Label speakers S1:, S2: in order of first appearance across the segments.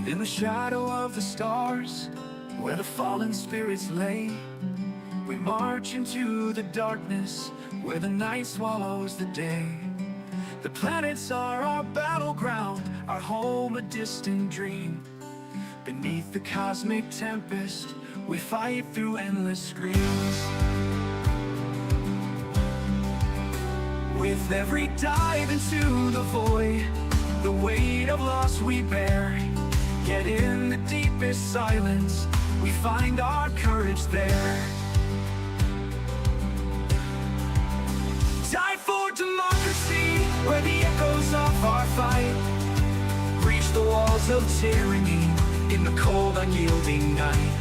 S1: In the shadow of the stars, where the fallen spirits lay, we march into the darkness, where the night swallows the day. The planets are our battleground, our home a distant dream. Beneath the cosmic tempest, we fight through endless screams. With every dive into the void, the weight of loss we bear. Yet in the deepest silence, we find our courage there. Die for democracy, where the echoes of our fight reach the walls of tyranny in the cold, unyielding night.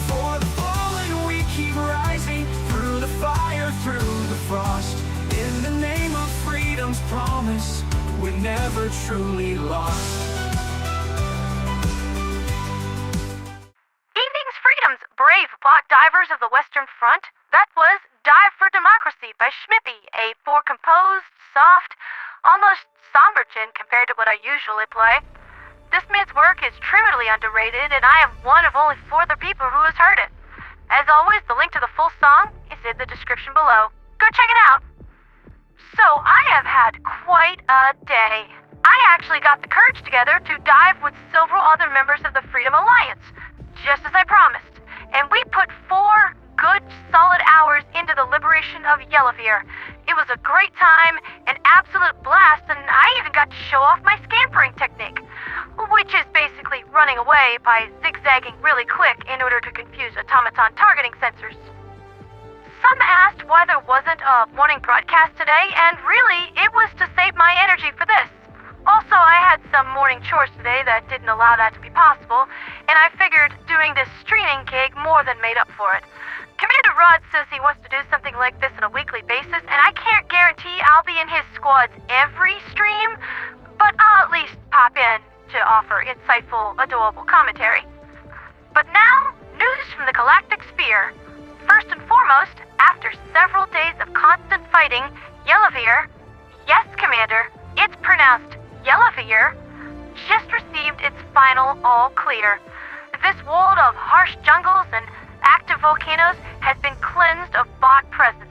S1: For the fallen we keep rising, through the fire, through the frost. In the name of freedom's promise, we're never truly lost.
S2: Evening's Freedom's brave block divers of the Western Front. That was Dive for Democracy by Schmippy, a composed, soft, almost somber tune compared to what I usually play. This man's work is trivially underrated, and I am one of only 4 other people who has heard it. As always, the link to the full song is in the description below. Go check it out! So, I have had quite a day. I actually got the courage together to dive with several other members of the Freedom Alliance, just as I promised. And we put 4 good, solid hours into the liberation of Yellowveer. It was a great time, an absolute blast, and I even got to show off my scampering technique, which is basically running away by zigzagging really quick in order to confuse automaton targeting sensors. Some asked why there wasn't a morning broadcast today, and really, it was to save my energy for this. Also, I had some morning chores today that didn't allow that to be possible, and I figured doing this streaming gig more than made up for it. Commander Rod says he wants to do something like this on a weekly basis, and I can't guarantee I'll be in his squads every stream, but I'll at least pop in to offer insightful, adorable commentary. But now, news from the Galactic Sphere. First and foremost, after several days of constant fighting, Yellowveer, yes, Commander, it's pronounced Yellowveer, just received its final all clear. This world of harsh jungles and active volcanoes has been cleansed of bot presence.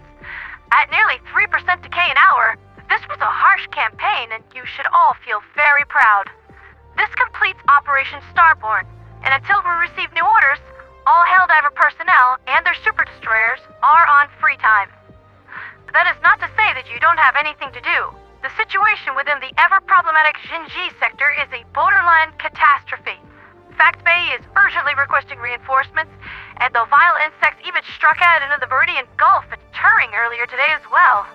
S2: At nearly 3% decay an hour, this was a harsh campaign, and you should all feel very proud. This completes Operation Starborn, and until we receive new orders, all Helldiver personnel and their super destroyers are on free time. That is not to say that you don't have anything to do. The situation within the ever-problematic Jinji sector is a borderline catastrophe. Phact Bay is urgently requesting reinforcements, and the vile insects even struck out into the Meridian Gulf at Turing earlier today as well.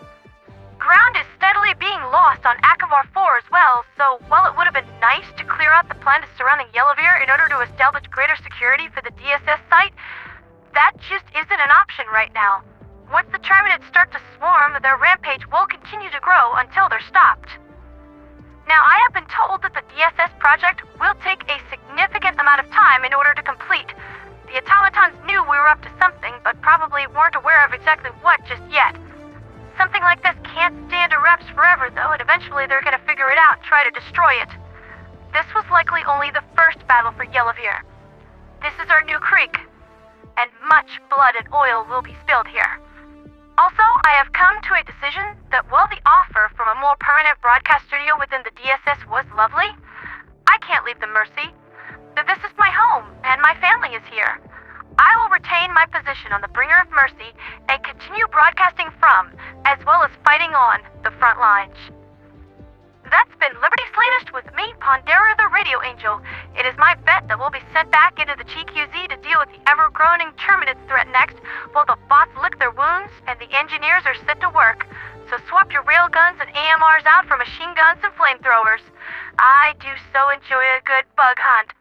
S2: Ground is steadily being lost on Acamar 4 as well, so while it would have been nice to clear out the planet surrounding Yellowveer in order to establish greater security for the DSS site, that just isn't an option right now. Once the Terminids start to swarm, their rampage will continue to grow until they're stopped. Now, I have been told that the DSS project will take a significant amount of time in order to complete. The automatons knew we were up to something, but probably weren't aware of exactly what just yet. Something like this can't stand erupts forever, though, and eventually they're gonna figure it out and try to destroy it. This was likely only the first battle for Yellowveer. This is our new creek, and much blood and oil will be spilled here. Also, I have come to a decision that while the offer from a more permanent broadcast studio within the DSS was lovely, I can't leave the Mercy. This is my home, and my family is here. I will retain my position on the Bringer of Mercy and continue broadcasting from, as well as fighting on, the front lines. That's been Liberty's latest with me, Pondera the Radio Angel. It is my bet that we'll be sent back into the GQZ to deal with the ever-growing Terminids threat next, while the bots lick their wounds and the engineers are set to work. So swap your railguns and AMRs out for machine guns and flamethrowers. I do so enjoy a good bug hunt.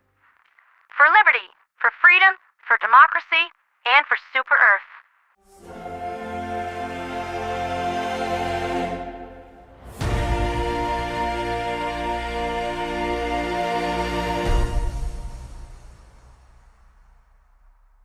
S2: For liberty, for freedom, for democracy, and for